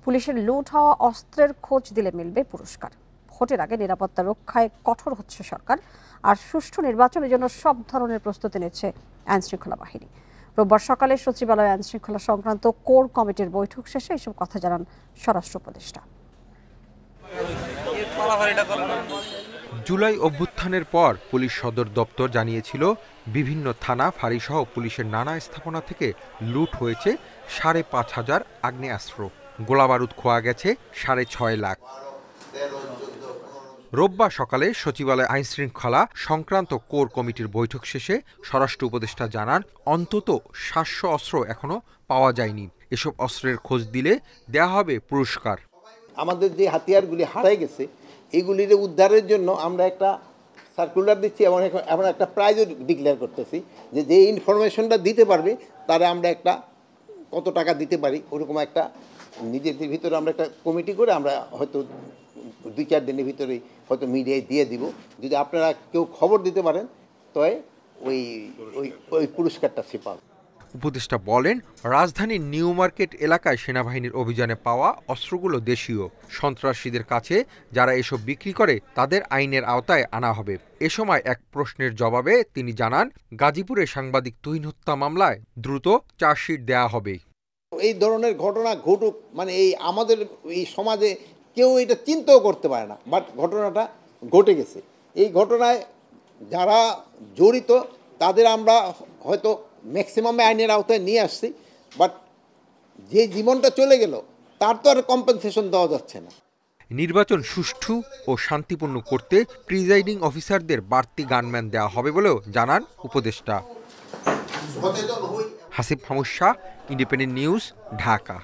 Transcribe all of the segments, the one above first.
পুলিশের লুট হওয়া অস্ত্রের খোঁজ দিলে মিলবে পুরস্কার। ভোটের আগে নিরাপত্তা রক্ষায় কঠোর হচ্ছে সরকার, আর সুষ্ঠু নির্বাচনের জন্য সব ধরনের প্রস্তুতি নিচ্ছে আইনশৃঙ্খলা বাহিনী। রোববার সকালে সচিবালয়ে আইনশৃঙ্খলা সংক্রান্ত কোর কমিটির বৈঠক শেষে এসব কথা জানান স্বরাষ্ট্র উপদেষ্টা। জুলাই অভ্যুত্থানের পর পুলিশ সদর দপ্তর জানিয়েছিল বিভিন্ন থানা ফাঁড়িসহ পুলিশের নানা স্থাপনা থেকে লুট হয়েছে ৫,৫০০ আগ্নেয়াস্ত্র, গোলাবারুদ খোয়া গেছে ৬.৫ লাখ। রোববার সকালে সচিবালয় আইনশৃঙ্খলা সংক্রান্ত কোর কমিটির বৈঠক শেষে স্বরাষ্ট্র উপদেষ্টা জানান অন্তত ৭০০ অস্ত্র এখনো পাওয়া যায়নি। এসব অস্ত্রের খোঁজ দিলে দেয়া হবে পুরস্কার। আমাদের যে হাতিয়ারগুলি হারাই গেছে এইগুলির উদ্ধারের জন্য আমরা একটা সার্কুলার দিচ্ছি এবং একটা প্রাইজও ডিক্লেয়ার করতেছি যে ইনফরমেশনটা দিতে পারবে তারা আমরা একটা কত টাকা দিতে পারি, ওরকম একটা নিজেদের ভিতরে আমরা একটা কমিটি করে আমরা হয়তো ২-৪ দিনের ভিতরেই হয়তো মিডিয়ায় দিয়ে দিব। যদি আপনারা কেউ খবর দিতে পারেন তবে ওই পুরস্কারটা সে পাবে। উপদেষ্টা বলেন, রাজধানীর নিউ মার্কেট এলাকায় সেনাবাহিনীর অভিযানে পাওয়া অস্ত্রগুলো দেশীয়। সন্ত্রাসীদের কাছে যারা এসব বিক্রি করে তাদের আইনের আওতায় আনা হবে। এ সময় এক প্রশ্নের জবাবে তিনি জানান, গাজীপুরে সাংবাদিক তুহিন হত্যা মামলায় দ্রুত চার্জশিট দেয়া হবে। এই ধরনের ঘটনা ঘটুক, মানে আমাদের এই সমাজে কেউ এটা চিন্তাও করতে পারে না, বাট ঘটনাটা ঘটে গেছে। এই ঘটনায় যারা জড়িত তাদের আমরা হয়তো ম্যাক্সিমামে আইনের আওতায় নিয়ে আসছি, বাট যে জীবনটা চলে গেল তার তো আর কম্পেনসেশন দেওয়া যাচ্ছে না। নির্বাচন সুষ্ঠু ও শান্তিপূর্ণ করতে প্রিজাইডিং অফিসারদের বাড়তি গানম্যান দেওয়া হবে বলেও জানান উপদেষ্টা। Hasib Hamusha, Independent News, Dhaka.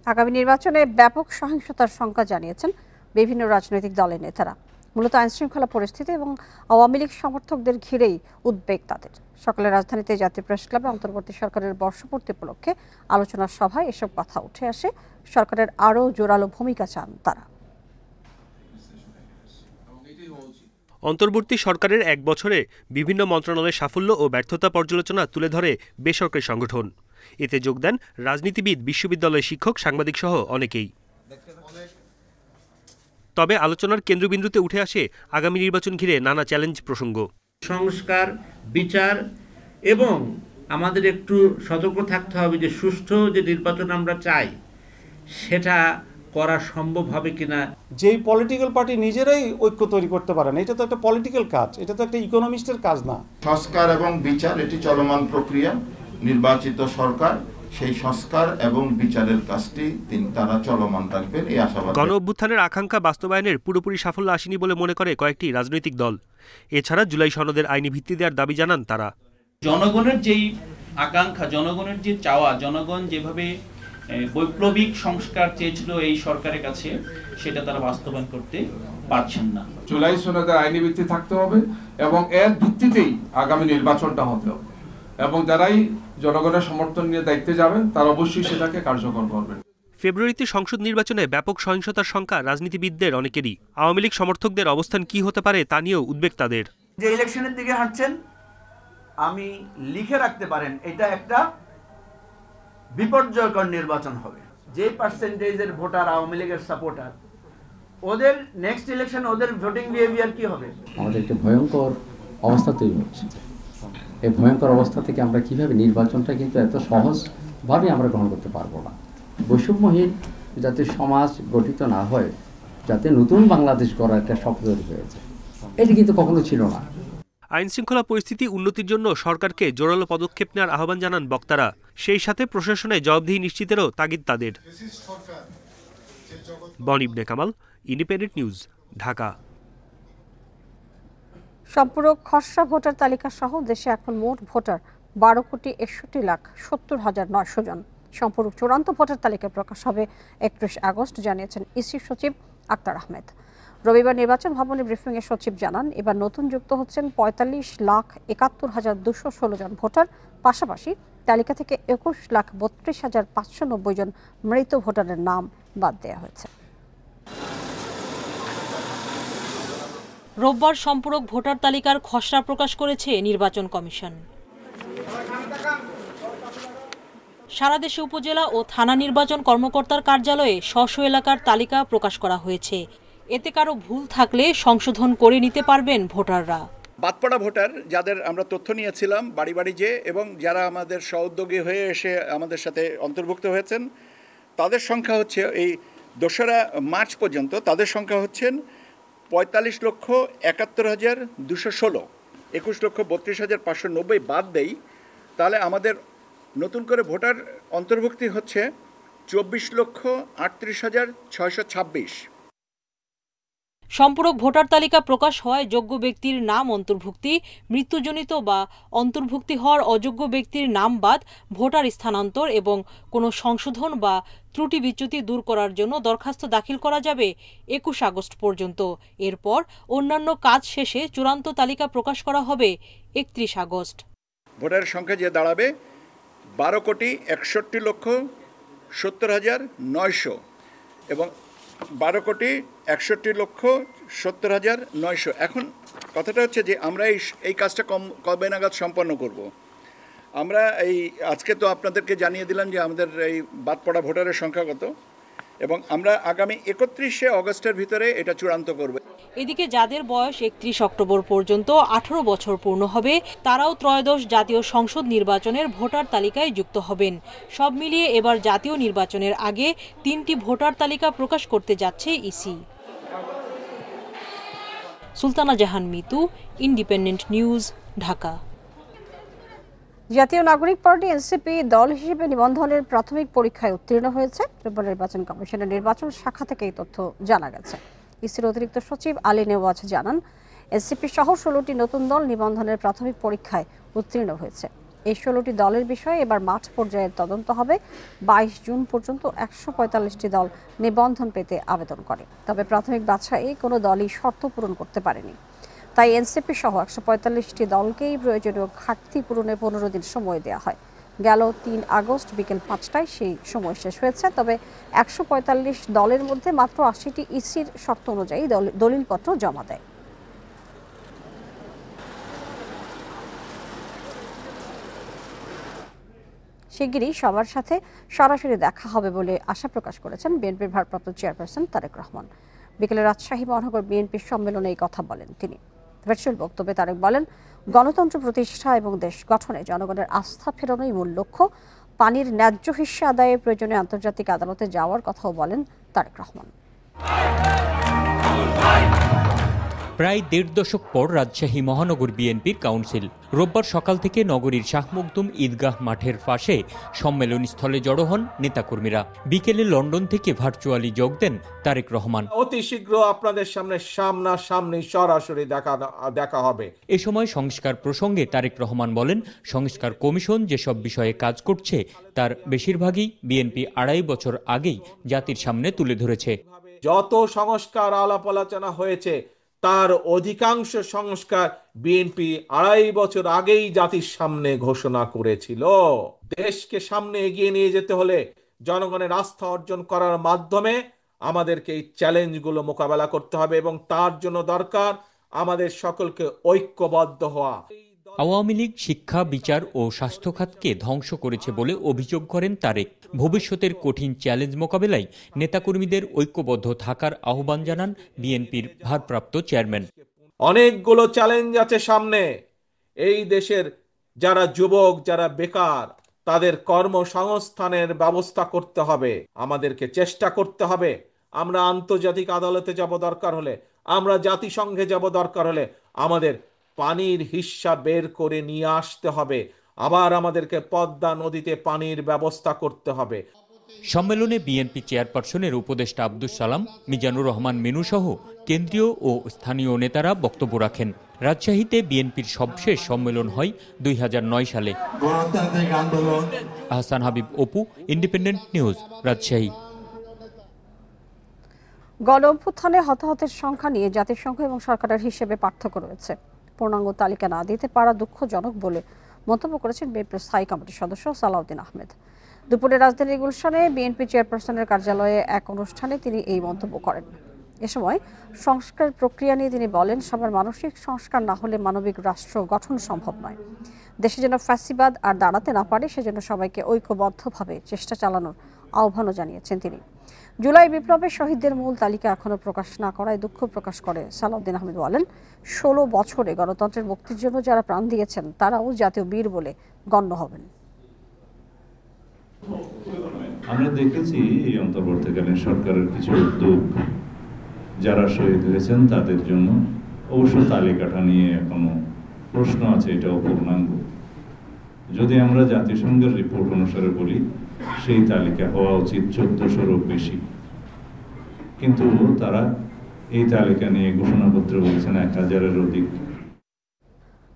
আগামী নির্বাচনে ব্যাপক সহিংসতার শঙ্কা জানিয়েছেন বিভিন্ন রাজনৈতিক দলের নেতারা। মূলত আইনশৃঙ্খলা পরিস্থিতি এবং আওয়ামী লীগ সমর্থকদের ঘিরেই উদ্বেগ তাদের। সকালে রাজধানীতে জাতীয় প্রেস ক্লাবে অন্তর্বর্তী সরকারের বর্ষপূর্তি উপলক্ষে আলোচনা সভায় এসব কথা উঠে আসে। সরকারের আরও জোরালো ভূমিকা চান তারা। অন্তর্বর্তী সরকারের এক বছরে বিভিন্ন মন্ত্রণালয়ের সাফল্য ও ব্যর্থতা পর্যালোচনা তুলে ধরে বেসরকারি সংগঠন। এতে যোগ দেন রাজনীতিবিদ, বিশ্ববিদ্যালয়ের শিক্ষক, সাংবাদিক সহ অনেকেই। তবে আলোচনার কেন্দ্রবিন্দুতে উঠে আসে আগামী নির্বাচন ঘিরে নানা চ্যালেঞ্জ প্রসঙ্গ। সংস্কার, বিচার এবং আমাদের একটু সতর্ক থাকতে হবে যে সুষ্ঠু যে নির্বাচন আমরা চাই সেটা করা সম্ভব হবে কিনা। যেই পলিটিক্যাল পার্টি নিজেরাই ঐক্য তৈরি করতে পারে না, এটা তো একটা পলিটিক্যাল কাজ, এটা তো একটা ইকোনমিস্টের কাজ না। সংস্কার এবং বিচার এটি চলমান প্রক্রিয়া। নির্বাচিত সরকার সেই সংস্কার এবং বিচারের কাজটি তারা চলমান রাখবেন এই আশাবাদ। গণ অভ্যুত্থানের আকাঙ্ক্ষা বাস্তবায়নের পুরোপুরি সাফল্য আসেনি বলে মনে করে কয়েকটি রাজনৈতিক দল। এছাড়া জুলাই সনদের আইনি ভিত্তি দেওয়ার দাবি জানান তারা। জনগণের যেই আকাঙ্ক্ষা, জনগণের যে চাওয়া, জনগণ যেভাবে বৈপ্লবিক সংস্কার চেয়েছিল এই সরকারের কাছে, সেটা তারা বাস্তবায়ন করতে পারছেন না। জুলাই সনদের আইনি ভিত্তি থাকতে হবে এবং এর ভিত্তিতেই আগামী নির্বাচনটা হতে হবে, এবং যারাই জনগণের সমর্থন নিয়ে দায়িত্বে যাবেন তারা অবশ্যই সেটাকে কার্যকর করবেন। ফেব্রুয়ারিতে সংসদ নির্বাচনে ব্যাপক সহিংসতার শঙ্কা রাজনীতিবিদদের অনেকেরই। আওয়ামী লীগ সমর্থকদের অবস্থান কি হতে পারে তা নিয়েও উদ্বেগ তাদের। যে ইলেকশনের দিকে হাঁটছেন, আমি লিখে রাখতে পারেন এটা একটা বিপর্যয়কর নির্বাচন হবে। যে পার্সেন্টেজের ভোটার আওয়ামী লীগের সাপোর্টার, ওদের নেক্সট ইলেকশন ওদের ভোটিং বিহেভিয়ার কি হবে? আমাদের একটা ভয়ঙ্কর অবস্থা তৈরি হচ্ছে। এই ভয়ঙ্কর অবস্থা থেকে আমরা কিভাবে নির্বাচনটা কিন্তু এত সহজভাবে আমরা গ্রহণ করতে পারবো না। বৈষম্যহীন যাতে সমাজ গঠিত না হয়, যাতে নতুন বাংলাদেশ গড়ার একটা স্বপ্ন তৈরি হয়েছে, এটি কিন্তু কখনো ছিল না। আইন শৃঙ্খলা পরিস্থিতি উন্নতির জন্য সরকারকে জোরালো পদক্ষেপ নেওয়ার আহ্বান জানান বক্তারা। সেই সাথে প্রশাসনে জবাবদিহি নিশ্চিতেরও তাগিদ তাদের। বনিবনে কামাল, ইন্ডিপেন্ডেন্ট নিউজ, ঢাকা। সম্পূরক খসড়া ভোটার তালিকা সহ দেশে এখন মোট ভোটার 12,61,70,900 জন। সম্পূরক চূড়ান্ত ভোটার তালিকা প্রকাশ হবে 31 আগস্ট, জানিয়েছেন ইসি সচিব আক্তার আহমেদ। রবিবার নির্বাচন ভবনে ব্রিফিংয়ে সচিব জানান, এবার নতুন যুক্ত হচ্ছেন 45,71,216 জন ভোটার। পাশাপাশি তালিকা থেকে 21,32,590 জন মৃত ভোটারের নাম বাদ দেওয়া হয়েছে। রোববার সম্পূরক ভোটার তালিকার খসড়া প্রকাশ করেছে নির্বাচন কমিশন। সারা দেশে উপজেলা ও থানা নির্বাচন কর্মকর্তার কার্যালয়ে স্ব এলাকার তালিকা প্রকাশ করা হয়েছে। এতে কারো ভুল থাকলে সংশোধন করে নিতে পারবেন ভোটাররা। বাদপড়া ভোটার যাদের আমরা তথ্য নিয়েছিলাম বাড়ি বাড়ি যে, এবং যারা আমাদের সহোদ্যোগী হয়ে এসে আমাদের সাথে অন্তর্ভুক্ত হয়েছেন, তাদের সংখ্যা হচ্ছে এই 2রা মার্চ পর্যন্ত তাদের সংখ্যা হচ্ছেন 45,71,216। 21,32,590 বাদ দেই, তাহলে আমাদের নতুন করে ভোটার অন্তর্ভুক্তি হচ্ছে 24,38,626। সম্পূরক ভোটার তালিকা প্রকাশ হওয়ায় যোগ্য ব্যক্তির নাম অন্তর্ভুক্তি, মৃত্যুজনিত বা অন্তর্ভুক্তি হওয়ার অযোগ্য ব্যক্তির নাম বাদ, ভোটার স্থানান্তর এবং কোনো সংশোধন বা ত্রুটি বিচ্যুতি দূর করার জন্য দরখাস্ত দাখিল করা যাবে 21 আগস্ট পর্যন্ত। এরপর অন্যান্য কাজ শেষে চূড়ান্ত তালিকা প্রকাশ করা হবে 31 আগস্ট। ভোটারের সংখ্যা যে দাঁড়াবে 12,61,70,900 এবং 12,61,70,900। এখন কথাটা হচ্ছে যে আমরা এই কাজটা কবে নাগাদ সম্পন্ন করব। আমরা আজকে তো আপনাদেরকে জানিয়ে দিলাম যে আমাদের এই বাদপড়া ভোটারের সংখ্যা কত, এবং আমরা আগামী 31 আগস্টের ভিতরে এটা চূড়ান্ত করব। এদিকে যাদের বয়স 31 অক্টোবর পর্যন্ত 18 বছর পূর্ণ হবে, তারাও ত্রয়োদশ জাতীয় সংসদ নির্বাচনের ভোটার তালিকায় যুক্ত হবেন। সব মিলিয়ে এবার জাতীয় নির্বাচনের আগে 3টি ভোটার তালিকা প্রকাশ করতে যাচ্ছে ইসি। সুলতানা জাহান মিতু, ইন্ডিপেন্ডেন্ট নিউজ, ঢাকা। জাতীয় নাগরিক পার্টি এনসিপি দল হিসেবে নিবন্ধনের প্রাথমিক পরীক্ষায় উত্তীর্ণ হয়েছে। নির্বাচন কমিশনের নির্বাচন শাখা থেকে এই তথ্য জানা গেছে। ইসির অতিরিক্ত সচিব আলী নেওয়াজ জানান, এনসিপি সহ 16টি নতুন দল নিবন্ধনের প্রাথমিক পরীক্ষায় উত্তীর্ণ হয়েছে। এই 16টি দলের বিষয়ে এবার মাঠ পর্যায়ের তদন্ত হবে। 22 জুন পর্যন্ত 145টি দল নিবন্ধন পেতে আবেদন করে। তবে প্রাথমিক বাছাইয়ে কোনো দলই শর্ত পূরণ করতে পারেনি। তাই এনসিপি সহ 145টি দলকেই প্রয়োজনীয় ঘাটতি পূরণে 15 দিন সময় দেওয়া হয়। গেল 3 আগস্ট বিকেল 5টায় সেই সময় শেষ হয়েছে। তবে 145 দলের মধ্যে মাত্র 80টি ইসির শর্ত অনুযায়ী দলিলপত্র জমা দেয়। শিগগিরই সবার সাথে সরাসরি দেখা হবে বলে আশা প্রকাশ করেছেন বিএনপির ভারপ্রাপ্ত চেয়ারপারসন তারেক রহমান। বিকেলে রাজশাহী মহানগর বিএনপির সম্মেলনে এই কথা বলেন তিনি। ভার্চুয়াল বক্তব্যে তারেক বলেন, গণতন্ত্র প্রতিষ্ঠা এবং দেশ গঠনে জনগণের আস্থা ফেরানোই মূল লক্ষ্য। পানির ন্যায্য হিস্যা আদায়ে প্রয়োজনে আন্তর্জাতিক আদালতে যাওয়ার কথাও বলেন তারেক রহমান। প্রায় 1.5 দশক পর রাজশাহী মহানগর বিএনপির কাউন্সিল রোববার সকাল থেকে নগরীর শাহ মখদুম ঈদগাহ মাঠের পাশে সম্মেলনী স্থলে জড়ো হন নেতাকর্মীরা। বিকেলে লন্ডন থেকে ভার্চুয়ালি যোগ দেন তারেক রহমান। অতি শীঘ্র আপনাদের সামনে সামনাসামনি সরাসরি দেখা হবে। এ সময় সংস্কার প্রসঙ্গে তারেক রহমান বলেন, সংস্কার কমিশন যেসব বিষয়ে কাজ করছে তার বেশিরভাগই বিএনপি 2.5 বছর আগেই জাতির সামনে তুলে ধরেছে। যত সংস্কার আলাপ আলোচনা হয়েছে তার অধিকাংশ সংস্কার বিএনপি 2.5 বছর আগেই জাতির সামনে ঘোষণা করেছিল। দেশকে সামনে এগিয়ে নিয়ে যেতে হলে জনগণের আস্থা অর্জন করার মাধ্যমে আমাদেরকে এই চ্যালেঞ্জগুলো মোকাবেলা করতে হবে, এবং তার জন্য দরকার আমাদের সকলকে ঐক্যবদ্ধ হওয়া। আওয়ামী লীগ শিক্ষা, বিচার ও স্বাস্থ্য খাতকে ধ্বংস করেছে বলে অভিযোগ করেন তারেক। ভবিষ্যতের কঠিন চ্যালেঞ্জ মোকাবেলায় নেতাকর্মীদের ঐক্যবদ্ধ থাকার আহ্বান জানান বিএনপির ভারপ্রাপ্ত চেয়ারম্যান। অনেকগুলো চ্যালেঞ্জ আছে সামনে। এই দেশের যারা যুবক, যারা বেকার, তাদের কর্মসংস্থানের ব্যবস্থা করতে হবে। আমাদেরকে চেষ্টা করতে হবে। আমরা আন্তর্জাতিক আদালতে যাব দরকার হলে, আমরা জাতিসংঘে যাব দরকার হলে, আমাদের পানির হিস্যা বের করে নিয়ে আসতে হবে। আবার আমাদেরকে পদ্মা নদীতে পানির ব্যবস্থা করতে হবে। সম্মেলনে বিএনপি চেয়ারপারসনের উপদেষ্টা আব্দুস সালাম, মিজানুর রহমান মিনু সহ কেন্দ্রীয় ও স্থানীয় নেতারা বক্তব্য রাখেন। রাজশাহীতে বিএনপির সবশেষ সম্মেলন হয় 2009 সালে। Ahsan Habib, Apu, independent news, Rajshahi. গণ অভ্যুত্থানে হতাহতের সংখ্যা নিয়ে জাতিসংঘ এবং সরকারের হিসেবে পার্থক্য রয়েছে। পূর্ণাঙ্গ তালিকা না দিতে পারা দুঃখজনক বলে মন্তব্য করেছেন বিএনপির স্থায়ী কমিটির সদস্য সালাউদ্দিন আহমেদ। দুপুরে রাজধানীর গুলশানে বিএনপি চেয়ারপারসনের কার্যালয়ে এক অনুষ্ঠানে তিনি এই মন্তব্য করেন। এ সময় সংস্কার প্রক্রিয়া নিয়ে তিনি বলেন, সবার মানসিক সংস্কার না হলে মানবিক রাষ্ট্র গঠন সম্ভব নয়। দেশে যেন ফ্যাসিবাদ আর দাঁড়াতে না পারে সেজন্য সবাইকে ঐক্যবদ্ধভাবে চেষ্টা চালানোর আহ্বানও জানিয়েছেন তিনি। জুলাই বিপ্লবের শহীদদের মূল তালিকা এখনো প্রকাশ না করায় দুঃখ প্রকাশ করে সালাউদ্দিন আহমেদ বলেন, 16 বছরে গণতন্ত্রের মুক্তির জন্য যারা প্রাণ দিয়েছেন তারাও জাতীয় বীর বলে গণ্য হবেন। আমরা দেখেছি এই অন্তর্বর্তীকালীন সরকারের কিছু উদ্যোগ, যারা শহীদ হয়েছেন তাদের জন্য অবশ্য তালিকাটা নিয়ে এখনো প্রশ্ন আছে, এটাও পূর্ণাঙ্গ। যদি আমরা জাতিসংঘের রিপোর্ট অনুসারে বলি, সেই তালিকা হওয়া উচিত 1400-এরও বেশি, কিন্তু তারা এই তালিকা নিয়ে ঘোষণাপত্রে বলেছেন 1000-এর অধিক।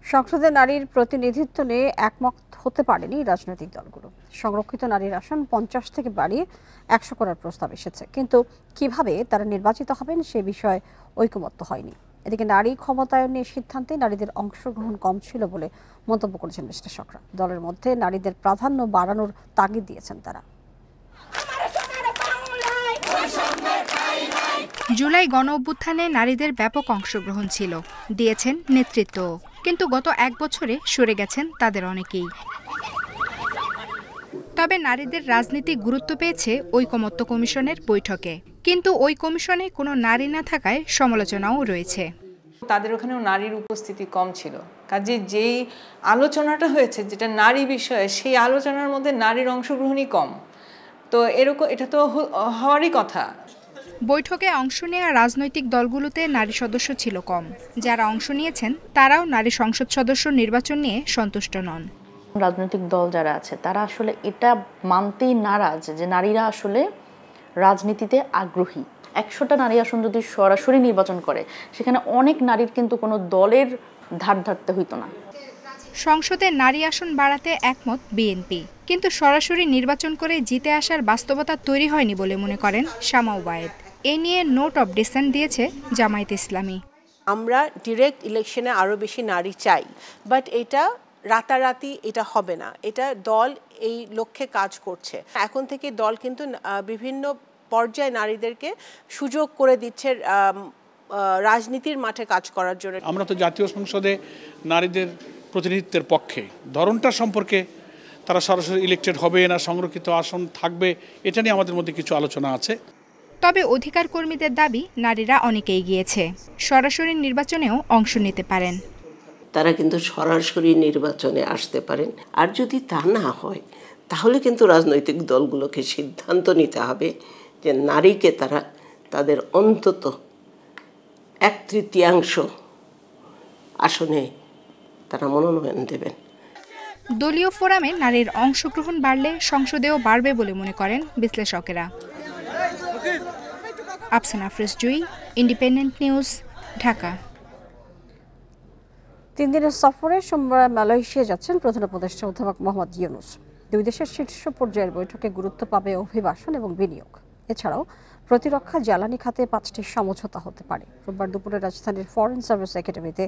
সংসদে নারীর প্রতিনিধিত্ব নিয়ে একমত হতে পারেনি রাজনৈতিক দলগুলো। সংরক্ষিত নারীর আসন 50 থেকে বাড়িয়ে 100 করার প্রস্তাব এসেছে, কিন্তু কিভাবে তারা নির্বাচিত হবেন সে বিষয়ে ঐকমত্য হয়নি। এদিকে নারী ক্ষমতায়ন নিয়ে সিদ্ধান্তে নারীদের অংশগ্রহণ কম ছিল বলে মন্তব্য করেছেন বিশ্লেষকরা। দলের মধ্যে নারীদের প্রাধান্য বাড়ানোর তাগিদ দিয়েছেন তারা। জুলাই গণ অভ্যুত্থানে নারীদের ব্যাপক অংশগ্রহণ ছিল, দিয়েছেন নেতৃত্ব, কিন্তু গত 1 বছরে সরে গেছেন তাদের অনেকেই। তবে নারীদের রাজনীতি গুরুত্ব পেয়েছে ঐকমত্য কমিশনের বৈঠকে, কিন্তু ওই কমিশনে কোনো নারী না থাকায় সমালোচনাও রয়েছে। তাদের ওখানেও নারীর উপস্থিতি কম ছিল, কাজে যেই আলোচনাটা হয়েছে যেটা নারী বিষয়ে, সেই আলোচনার মধ্যে নারীর অংশগ্রহণই কম। তো এরকম এটা তো হওয়ারই কথা। বৈঠকে অংশ নেওয়া রাজনৈতিক দলগুলোতে নারী সদস্য ছিল কম। যারা অংশ নিয়েছেন তারাও নারী সংসদ সদস্য নির্বাচন নিয়ে সন্তুষ্ট নন। রাজনৈতিক দল যারা আছে তারা আসলে এটা মানতেই নারাজ যে নারীরা আসলে রাজনীতিতে আগ্রহী। 100টা নারী আসন যদি সরাসরি নির্বাচন করে, সেখানে অনেক নারীর কিন্তু কোনো দলের ধার ধারতে হইতো না। সংসদে নারী আসন বাড়াতে একমত বিএনপি, কিন্তু সরাসরি নির্বাচন করে জিতে আসার বাস্তবতা তৈরি হয়নি বলে মনে করেন শামা ওবায়েদ। এ নিয়ে নোট অব ডিসেন্ট দিয়েছে জামায়াতে ইসলামী। আমরা ডিরেক্ট ইলেকশনে আরও বেশি নারী চাই, বাট এটা রাতারাতি এটা হবে না। এটা দল এই লক্ষ্যে কাজ করছে। এখন থেকে দল কিন্তু বিভিন্ন পর্যায়ে নারীদেরকে সুযোগ করে দিচ্ছে রাজনীতির মাঠে কাজ করার জন্য। আমরা তো জাতীয় সংসদে নারীদের প্রতিনিধিত্বের পক্ষে। ধরনটা সম্পর্কে তারা সরাসরি ইলেক্টেড হবে না সংরক্ষিত আসন থাকবে, এটা নিয়ে আমাদের মধ্যে কিছু আলোচনা আছে। তবে অধিকার কর্মীদের দাবি নারীরা অনেকেই গিয়েছে, সরাসরি নির্বাচনেও অংশ নিতে পারেন। তারা কিন্তু সরাসরি নির্বাচনে আসতে পারেন। আর যদি তা না হয়, তাহলে কিন্তু রাজনৈতিক দলগুলোকে সিদ্ধান্ত নিতে হবে যে নারীকে তারা তাদের অন্তত 1/3 আসনে তারা মনোনয়ন দেবেন। দলীয় ফোরামে নারীর অংশগ্রহণ বাড়লে সংসদেও বাড়বে বলে মনে করেন বিশ্লেষকেরা। আফসানা আফরোজ জুই, ইন্ডিপেন্ডেন্ট নিউজ, ঢাকা। 3 দিনের সফরে সোমবার মালয়েশিয়া যাচ্ছেন প্রধান উপদেষ্টা অধ্যাপক মোহাম্মদ ইউনূস। দুই দেশের শীর্ষ পর্যায়ের বৈঠকে গুরুত্ব পাবে অভিবাসন এবং বিনিয়োগ। এছাড়াও প্রতিরক্ষা, জ্বালানি খাতে 5টি সমঝোতা হতে পারে। রোববার দুপুরে রাজধানীর ফরেন সার্ভিস একাডেমিতে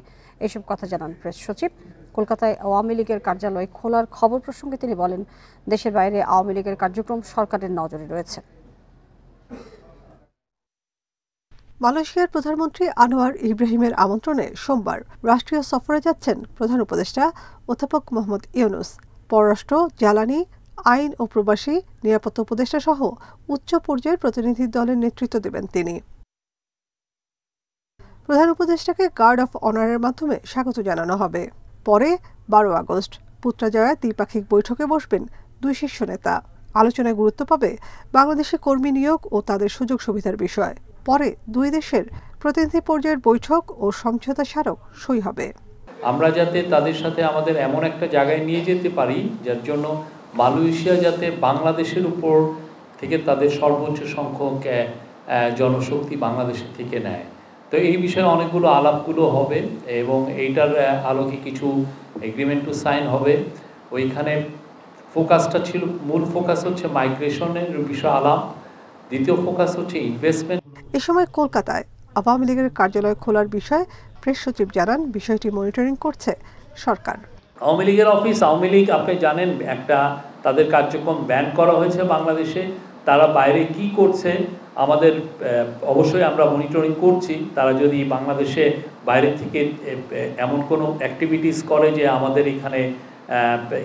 এসব কথা জানান প্রেস সচিব। কলকাতায় আওয়ামী লীগের কার্যালয় খোলার খবর প্রসঙ্গে তিনি বলেন, দেশের বাইরে আওয়ামী লীগের কার্যক্রম সরকারের নজরে রয়েছে। মালয়েশিয়ার প্রধানমন্ত্রী আনোয়ার ইব্রাহিমের আমন্ত্রণে সোমবার রাষ্ট্রীয় সফরে যাচ্ছেন প্রধান উপদেষ্টা অধ্যাপক মোহাম্মদ ইউনূস। পররাষ্ট্র, জ্বালানি, আইন ও প্রবাসী, নিরাপত্তা উপদেষ্টা সহ উচ্চ পর্যায়ের প্রতিনিধি দলের নেতৃত্ব দেবেন তিনি। প্রধান উপদেষ্টাকে গার্ড অফ অনারের মাধ্যমে স্বাগত জানানো হবে। পরে 12 আগস্ট পুত্রাজয়া দ্বিপাক্ষিক বৈঠকে বসবেন 2 শীর্ষ নেতা। আলোচনায় গুরুত্ব পাবে বাংলাদেশে কর্মী নিয়োগ ও তাদের সুযোগ সুবিধার বিষয়। পরে 2 দেশের প্রতিনিধি পর্যায়ের বৈঠক ও সমঝোতা স্মারক সই হবে। আমরা যাতে তাদের সাথে আমাদের এমন একটা জায়গায় নিয়ে যেতে পারি যার জন্য মালয়েশিয়া যাতে বাংলাদেশের উপর থেকে তাদের সর্বোচ্চ সংখ্যক জনশক্তি বাংলাদেশের থেকে নেয়। তো এই বিষয়ে অনেকগুলো আলাপগুলো হবে এবং এইটার আলোকে কিছু এগ্রিমেন্টও সাইন হবে। ওইখানে ফোকাসটা ছিল, মূল ফোকাস হচ্ছে মাইগ্রেশনের বিষয় আলাপ, দ্বিতীয় ফোকাস হচ্ছে ইনভেস্টমেন্ট। এ সময় কলকাতায় আওয়ামী লীগের কার্যালয় খোলার বিষয়ে প্রেস সচিব জানান, বিষয়টি মনিটরিং করছে সরকার। আওয়ামী লীগের অফিস, আওয়ামী লীগ আপনি জানেন একটা তাদের কার্যক্রম ব্যান করা হয়েছে বাংলাদেশে। তারা বাইরে কি করছে আমাদের অবশ্যই আমরা মনিটরিং করছি, তারা যদি বাংলাদেশে বাইরে থেকে এমন কোনো অ্যাক্টিভিটিস করে যে আমাদের এখানে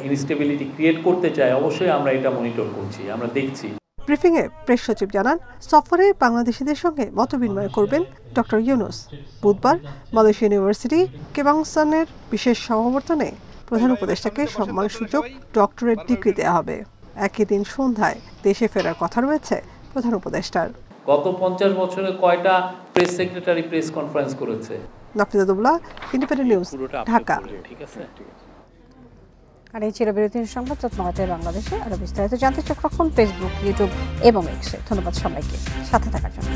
ইনস্টেবিলিটি ক্রিয়েট করতে চায়, অবশ্যই আমরা এটা মনিটর করছি, আমরা দেখছি। ব্রিফিংয়ে প্রেস সচিব জানান, সফরে বাংলাদেশিদের সঙ্গে মতবিনিময় করবেন ডক্টর ইউনূস। বুধবার মালয়েশিয়া ইউনিভার্সিটি কেবাংসানের বিশেষ সমাবর্তনে প্রধান উপদেষ্টাকে সম্মানসূচক ডক্টরেট ডিগ্রি দেওয়া হবে। একই দিন সন্ধ্যায় দেশে ফেরার কথা রয়েছে প্রধান উপদেষ্টার। গত 50 বছরে কয়টা প্রেস সেক্রেটারি প্রেস কনফারেন্স করেছে? নাফিজাতুল্লাহ, ইন্ডিপেন্ডেন্ট নিউজ, ঢাকা। ঠিক আছে। আর এই ছিল বিরতির সংবাদ তৎমাত্রায় বাংলাদেশে। আরো বিস্তারিত জানতে চোখ রাখুন ফেসবুক, ইউটিউব এবং এক্সে। ধন্যবাদ সবাইকে সাথে থাকার জন্য।